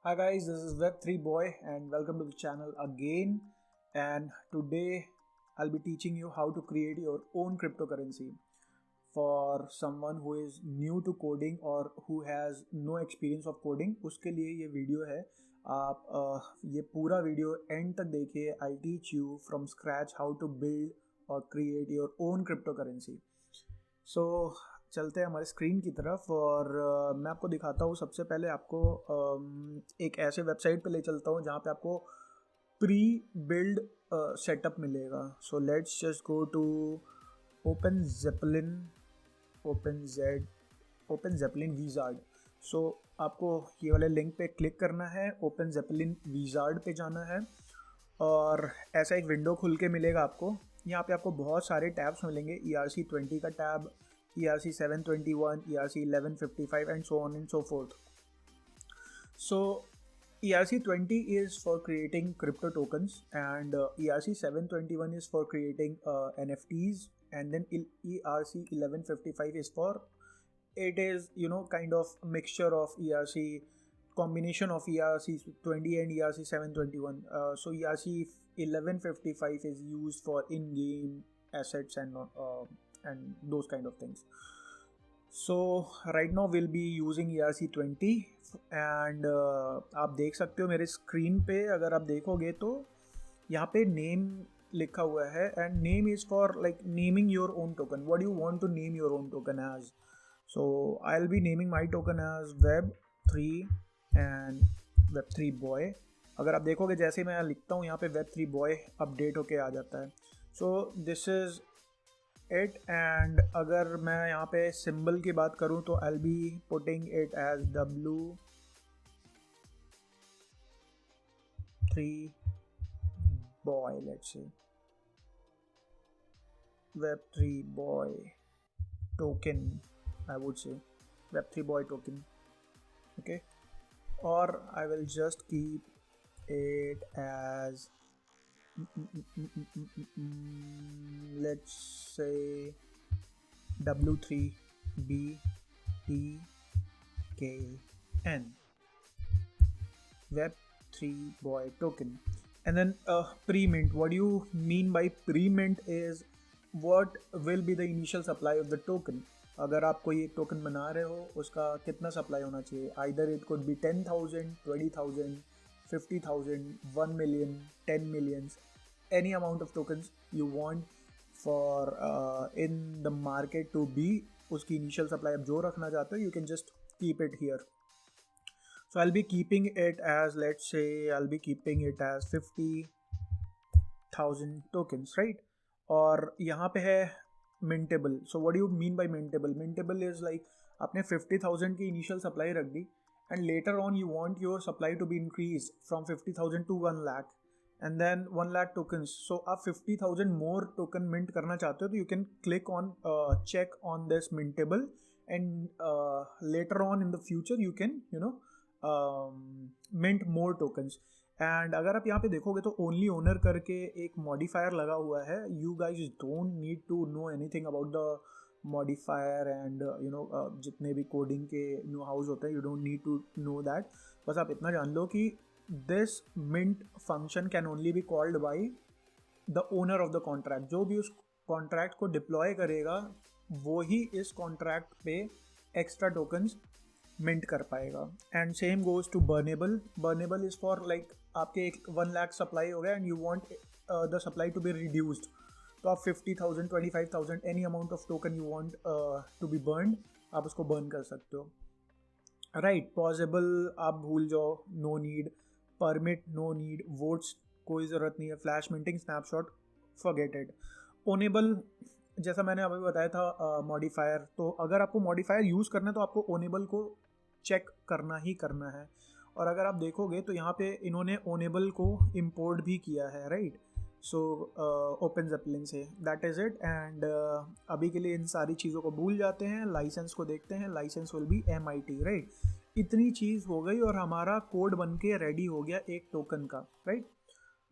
Hi guys, this is Web3 Boy and welcome to the channel again. And today I'll be teaching you how to create your own cryptocurrency for someone who is new to coding or who has no experience of coding. उसके लिए ये video है. आप ये पूरा video and तक देखिए. I'll teach you from scratch how to build or create your own cryptocurrency. सो चलते हैं हमारे स्क्रीन की तरफ और मैं आपको दिखाता हूँ. सबसे पहले आपको एक ऐसे वेबसाइट पे ले चलता हूँ जहाँ पे आपको प्री बिल्ड सेटअप मिलेगा. So let's just go to open Zeppelin open Zeppelin wizard. So आपको ये वाले लिंक पे क्लिक करना है, ओपन जेपलिन विजार्ड पे जाना है और ऐसा एक विंडो खुल के मिलेगा आपको. यहाँ पे आपको बहुत सारे टैब्स मिलेंगे. ERC20 का tab, ERC721, ERC1155 and so on and so forth. So ERC20 is for creating crypto tokens and ERC721 is for creating NFTs, and then ERC1155 is for, it is kind of mixture of ERC, combination of ERC20 and ERC721. So ERC1155 is used for in-game assets and those kind of things. So right now we'll be using ERC20 and आप देख सकते हो मेरे screen पे. अगर आप देखोगे तो यहाँ पे नेम लिखा हुआ है and name is for like naming your own token. What do you want to name your own token as? So I'll be naming my token as Web3 and Web3 Boy. अगर आप देखोगे जैसे मैं लिखता हूँ यहाँ पे Web3 Boy अपडेट होके आ जाता है. So this is it. And अगर मैं यहाँ पे सिंबल की बात करूँ तो I'll be putting it as W3 Boy, let's say Web3 Boy token, I would say Web3 Boy token. Okay, or I will just keep it as let's say W3BTKN, Web3 Boy token. And then pre-mint. What do you mean by pre-mint is what will be the initial supply of the token. अगर आप कोई एक token बना रहे हो उसका कितना supply होना चाहिए. Either it could be 10,000, 20,000, 50,000, 1 million, 10 millions, any amount of tokens you want for in the market to be उसकी initial supply. आप जो रखना चाहते हो you can just keep it here. So I'll be keeping it as, let's say I'll be keeping it as 50,000 tokens, right? और यहाँ पे है mintable. So what do you mean by mintable? Mintable is like आपने 50,000 की initial supply रख दी and later on you want your supply to be increased from 50,000 to 1 lakh and then 1 lakh tokens. So आप 50,000 more token mint करना चाहते हो तो you can click on check on this mintable and later on in the future you can mint more tokens. And अगर आप यहाँ पे देखोगे तो ओनली ओनर करके एक मॉडिफायर लगा हुआ है. You guys don't need to know anything about the modifier and जितने भी कोडिंग के नो हाउस होते हैं, you don't need to know that. बस आप इतना जान लो कि this mint function can only be called by the owner of the contract. जो भी उस कॉन्ट्रैक्ट को डिप्लॉय करेगा वो ही इस कॉन्ट्रैक्ट पे एक्स्ट्रा टोकन्स मिंट कर पाएगा. And same goes to burnable. Burnable is for like आपके 1 लाख सप्लाई हो गया and you want the supply to be reduced, तो आप 50,000, 25,000 any amount of token you want to be burn, आप उसको बर्न कर सकते हो. राइट. पॉसिबल आप भूल जाओ, no need. Permit no need. Votes कोई ज़रूरत नहीं है. Flash minting, snapshot, forget it. Ownable जैसा मैंने अभी बताया था मॉडिफायर. तो अगर आपको मॉडिफायर यूज़ करना है तो आपको ओनेबल को चेक करना ही करना है. और अगर आप देखोगे तो यहाँ पे इन्होंने ओनेबल को इंपोर्ट भी किया है, राइट. सो ओपन जेपलिन से. That is it. एंड अभी के लिए इन सारी चीज़ों को भूल जाते हैं. लाइसेंस को देखते हैं. License will be MIT, right. इतनी चीज़ हो गई और हमारा कोड बन के रेडी हो गया एक टोकन का, right.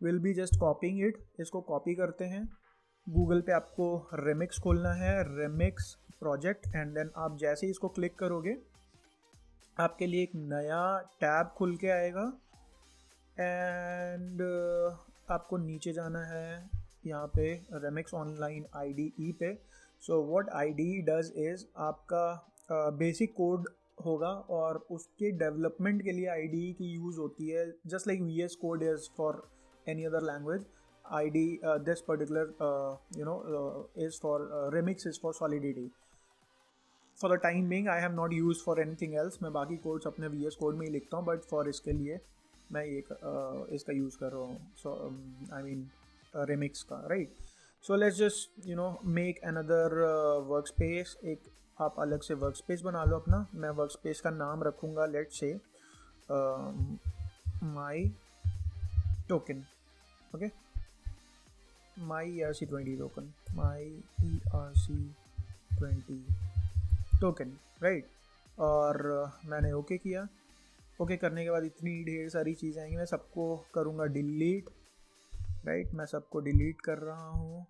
Will be just copying it. इसको कॉपी करते हैं. गूगल पे आपको रेमिक्स खोलना है, रेमिक्स प्रोजेक्ट. एंड देन आप जैसे ही इसको क्लिक करोगे आपके लिए एक नया टैब खुल के आएगा एंड आपको नीचे जाना है यहाँ पे रेमिक्स ऑनलाइन IDE पे. So what IDE does is आपका बेसिक कोड होगा और उसके डेवलपमेंट के लिए IDE की यूज़ होती है. Just like VS Code is for any other language, IDE this particular is for Remix is for Solidity. For the time being I have not used for anything else. मैं बाकी codes अपने VS Code में ही लिखता हूँ, but for इसके लिए मैं इसका यूज़ कर रहा हूँ. सो आई मीन Remix का, right. So let's just make another work space. एक आप अलग से वर्क स्पेस बना लो अपना. मैं वर्क स्पेस का नाम रखूँगा let's say my token. Okay, my ERC20 token, my ERC20 token, right. और मैंने ओके किया. ओके करने के बाद इतनी ढेर सारी चीज़ें आएंगी. मैं सबको करूँगा डिलीट, राइट. मैं सबको डिलीट कर रहा हूँ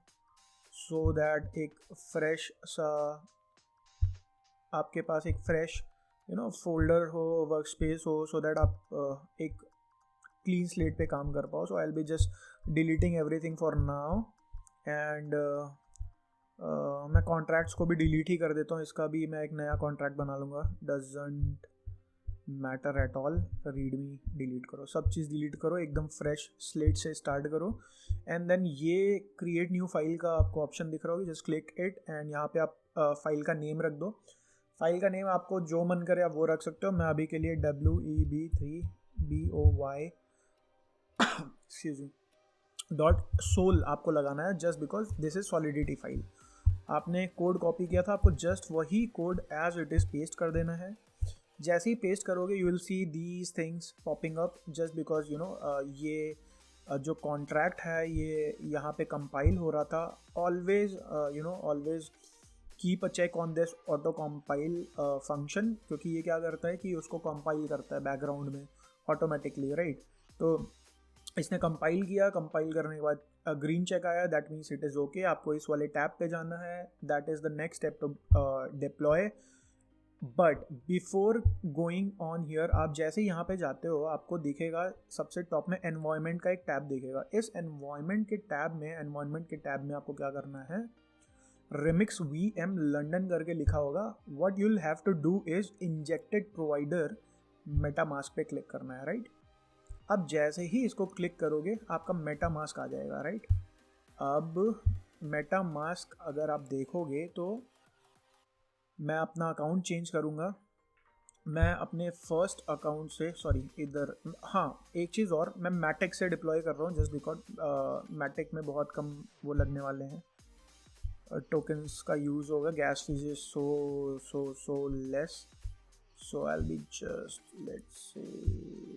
सो दैट एक फ्रेश सा आपके पास एक फ्रेश फोल्डर हो, वर्क स्पेस हो, सो दैट आप एक क्लीन स्लेट पे काम कर पाओ. So I will be just deleting everything for now and मैं कॉन्ट्रैक्ट्स को भी डिलीट ही कर देता हूँ. इसका भी मैं एक नया कॉन्ट्रैक्ट बना लूँगा. Doesn't matter at all. Readme delete करो, सब चीज़ डिलीट करो, एकदम फ्रेश स्लेट से स्टार्ट करो. एंड देन ये क्रिएट न्यू फाइल का आपको ऑप्शन दिख रहा होगा. जस्ट क्लिक इट एंड यहाँ पे आप फाइल का नेम रख दो. फाइल का नेम आपको जो मन करे आप वो रख सकते हो. मैं अभी के लिए WEB3BOY .sol आपको लगाना है, just because this is solidity file. आपने कोड कॉपी किया था, आपको जस्ट वही code as it is paste कर देना है. जैसे ही पेस्ट करोगे you will see these things popping up, just because ये जो कॉन्ट्रैक्ट है ये यहाँ पे कंपाइल हो रहा था. Always always keep a check on this auto compile function, क्योंकि ये क्या करता है कि उसको कंपाइल करता है बैकग्राउंड में ऑटोमेटिकली, राइट. तो इसने कंपाइल किया. कंपाइल करने के बाद ग्रीन चेक आया, that means it is okay. आपको इस वाले टैब पे जाना है, that is the next step to deploy. But before going on here, आप जैसे यहाँ पे जाते हो आपको दिखेगा सबसे टॉप में एनवायरनमेंट का एक टैब दिखेगा. इस एनवायरनमेंट के टैब में आपको क्या करना है, Remix VM लंडन करके लिखा होगा. What you'll have to do is injected provider MetaMask पे क्लिक करना है, राइट. अब जैसे ही इसको क्लिक करोगे आपका मेटामास्क आ जाएगा, राइट. अब मेटामास्क अगर आप देखोगे तो मैं अपना अकाउंट चेंज करूँगा. मैं अपने फर्स्ट अकाउंट से इधर एक चीज़ और, मैं मैटेक से डिप्लॉय कर रहा हूँ जस्ट बिकॉज मैटेक में बहुत कम वो लगने वाले हैं, टोकन्स का यूज़ होगा. Gas fees is so less. So I'll be just, let's say,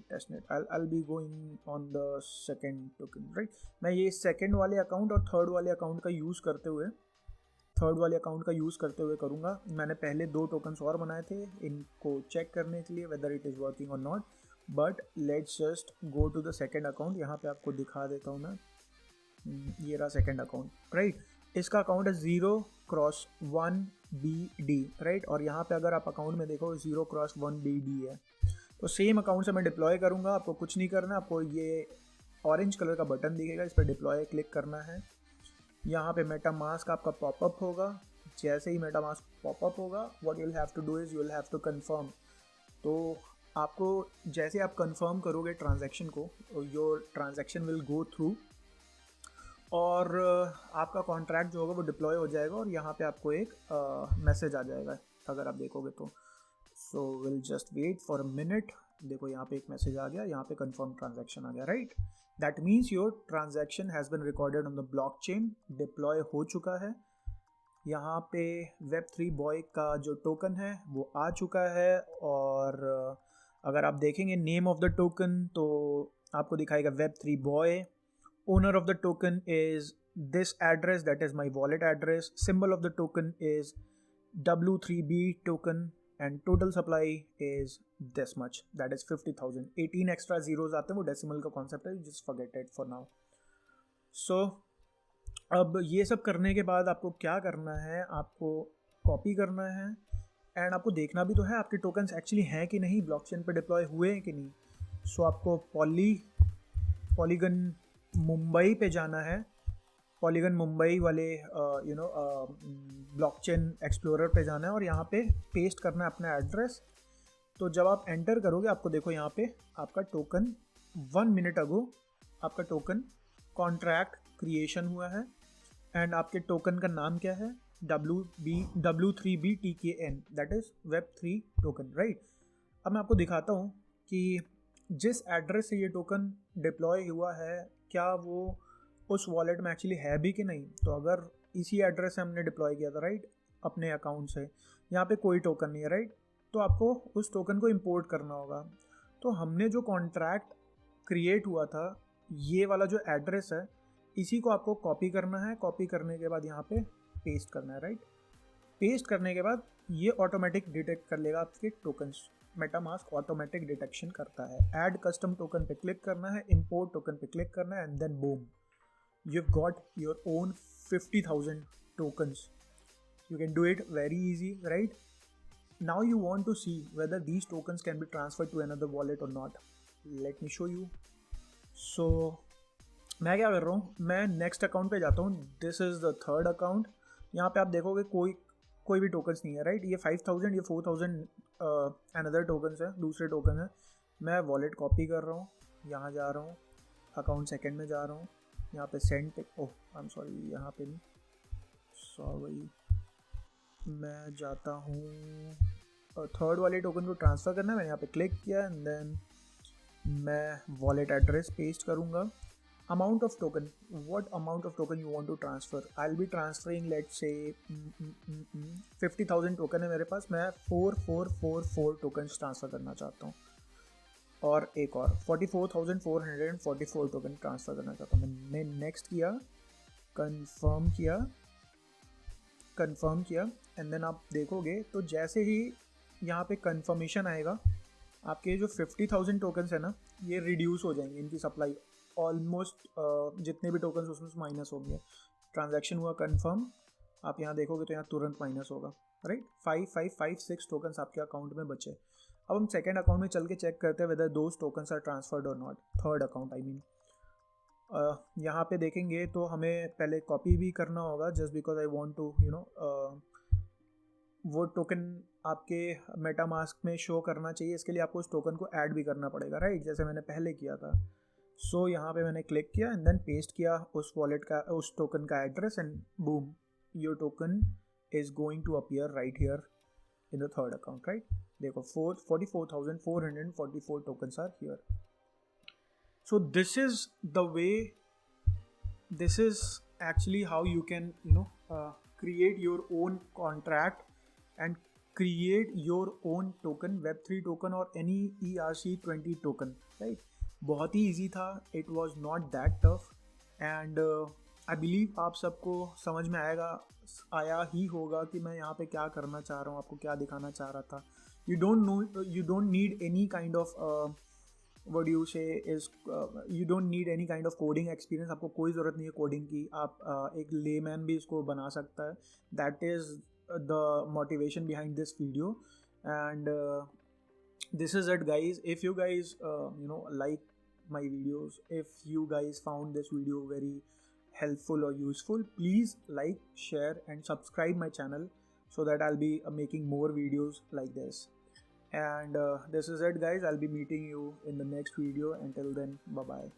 testnet. I'll be going on the second token, right. मैं ये सेकंड वाले अकाउंट और थर्ड वाले अकाउंट का यूज़ करते हुए करूँगा. मैंने पहले 2 टोकन्स और बनाए थे इनको चेक करने के लिए वेदर इट इज़ वर्किंग और not. But let's just go to the second account. यहाँ पे आपको दिखा देता हूँ मैं. ये रहा सेकंड अकाउंट, राइट. इसका अकाउंट है 0x1BD, राइट. और यहाँ पे अगर आप अकाउंट में देखो 0x1BD है. तो सेम अकाउंट से मैं डिप्लॉय करूँगा. आपको कुछ नहीं करना, आपको ये ऑरेंज कलर का बटन दिखेगा, इस पर डिप्लॉय क्लिक करना है. यहाँ पे मेटामास्क आपका पॉपअप होगा. जैसे ही मेटामास्क पॉपअप होगा, what you will have to do is you will have to confirm. तो आपको जैसे आप कंफर्म करोगे ट्रांजैक्शन को, your transaction will go through और आपका कॉन्ट्रैक्ट जो होगा वो डिप्लॉय हो जाएगा. और यहाँ पे आपको एक मैसेज आ जाएगा अगर आप देखोगे तो. So will just wait for a minute. देखो यहाँ पे एक मैसेज आ गया, यहाँ पे कंफर्म ट्रांजैक्शन आ गया, right. That means your transaction has been recorded on the blockchain. Deploy हो चुका है. यहाँ पे Web3 बॉय का जो टोकन है वो आ चुका है. और अगर आप देखेंगे नेम ऑफ द टोकन तो आपको दिखाएगा Web3 boy. Owner of the token is this address, that is my wallet address. Symbol of the token is W3B token and total supply is this much, that is 50,000. 18 extra zeros आते हैं, वो decimal का concept है, just forget it for now. So अब ये सब करने के बाद आपको क्या करना है, आपको कॉपी करना है एंड आपको देखना भी तो है आपके टोकन्स एक्चुअली हैं कि नहीं, ब्लॉकचेन पे डिप्लॉय हुए हैं कि नहीं। सो आपको पॉलीगन मुंबई पे जाना है, पॉलीगन मुंबई वाले ब्लॉकचेन एक्सप्लोरर पे जाना है और यहाँ पे पेस्ट करना है अपना एड्रेस। तो जब आप एंटर करोगे आपको देखो यहाँ पे आपका टोकन 1 मिनट अगो आपका टोकन कॉन्ट्रैक्ट क्रिएशन हुआ है एंड आपके टोकन का नाम क्या है, W3BTKN, that is Web3 token, right. अब मैं आपको दिखाता हूँ कि जिस एड्रेस से ये टोकन डिप्लॉय हुआ है क्या वो उस वॉलेट में एक्चुअली है भी कि नहीं। तो अगर इसी एड्रेस से हमने डिप्लॉय किया था, राइट, अपने अकाउंट से, यहाँ पे कोई टोकन नहीं है, राइट, तो आपको उस टोकन को इंपोर्ट करना होगा। तो हमने जो कॉन्ट्रैक्ट क्रिएट हुआ था, ये वाला जो एड्रेस है, इसी को आपको कॉपी करना है। कॉपी करने के बाद यहाँ पे पेस्ट करना है, राइट। पेस्ट करने के बाद ये ऑटोमेटिक डिटेक्ट कर लेगा आपके टोकन्स। मेटामास्क ऑटोमेटिक डिटेक्शन करता है। ऐड कस्टम टोकन पे क्लिक करना है, इंपोर्ट टोकन पे क्लिक करना है and then boom, you've got your own 50,000 tokens. You can do it very easy, right? Now you want to see whether these tokens can be transferred to another wallet or not. Let me show you. So मैं क्या कर रहा हूँ, मैं next account पे जाता हूँ। This is the third account. यहाँ पे आप देखोगे कोई भी टोकन्स नहीं है, राइट। ये 5,000, ये 4,000 अनदर टोकन्स है, दूसरे टोकन है। मैं वॉलेट कॉपी कर रहा हूँ, यहाँ जा रहा हूँ, अकाउंट सेकंड में जा रहा हूँ, यहाँ पे सेंड पे, ओह आई एम सॉरी, यहाँ पे नहीं, सॉरी, मैं जाता हूँ थर्ड वाले टोकन को ट्रांसफ़र करना है। मैंने यहाँ पे क्लिक किया एंड देन मैं वॉलेट एड्रेस पेस्ट करूँगा। Amount of token, what amount of token you want to transfer. I will be transferring let's say 50,000 token है मेरे पास, मैं 4444 टोकन्स ट्रांसफ़र करना चाहता हूँ और एक और 44,444 टोकन ट्रांसफ़र करना चाहता हूँ। मैंने नेक्स्ट किया, कंफर्म किया एंड देन आप देखोगे तो जैसे ही यहाँ पे कंफर्मेशन आएगा, आपके जो 50,000 टोकन्स है ना, ये रिड्यूस हो जाएंगे, इनकी सप्लाई ऑलमोस्ट जितने भी टोकन्स उसमें माइनस होंगे। ट्रांजैक्शन हुआ कंफर्म, आप यहाँ देखोगे तो यहाँ तुरंत माइनस होगा, राइट। 5556 टोकन्स आपके अकाउंट में बचे। अब हम सेकेंड अकाउंट में चल के चेक करते हैं whether those tokens are transferred और not. Third account I mean, यहाँ पे देखेंगे तो हमें पहले कॉपी भी करना होगा just because I want to वो टोकन आपके मेटामास्क में शो करना चाहिए। इसके लिए आपको उस टोकन को ऐड भी करना पड़ेगा, राइट, जैसे मैंने पहले किया था। सो यहाँ पे मैंने क्लिक किया एंड देन पेस्ट किया उस वॉलेट का, उस टोकन का address and boom, your token is going to appear right here in the third account, right. देखो 44,444 tokens are here. So this is the way, this is actually how you can create your own contract and create your own token, Web3 token or any ERC20 token, right? बहुत ही easy था, it was not that tough and I believe आप सबको समझ में आया ही होगा कि मैं यहाँ पे क्या करना चाह रहा हूँ, आपको क्या दिखाना चाह रहा था। You don't need any kind of what do you say is you don't need any kind of coding experience. आपको कोई ज़रूरत नहीं है कोडिंग की, आप एक लेमैन भी इसको बना सकता है। That is the motivation behind this video and this is it guys. If you guys like my videos, if you guys found this video very helpful or useful, please like, share and subscribe my channel so that I'll be making more videos like this. And this is it guys, I'll be meeting you in the next video. Until then, bye bye.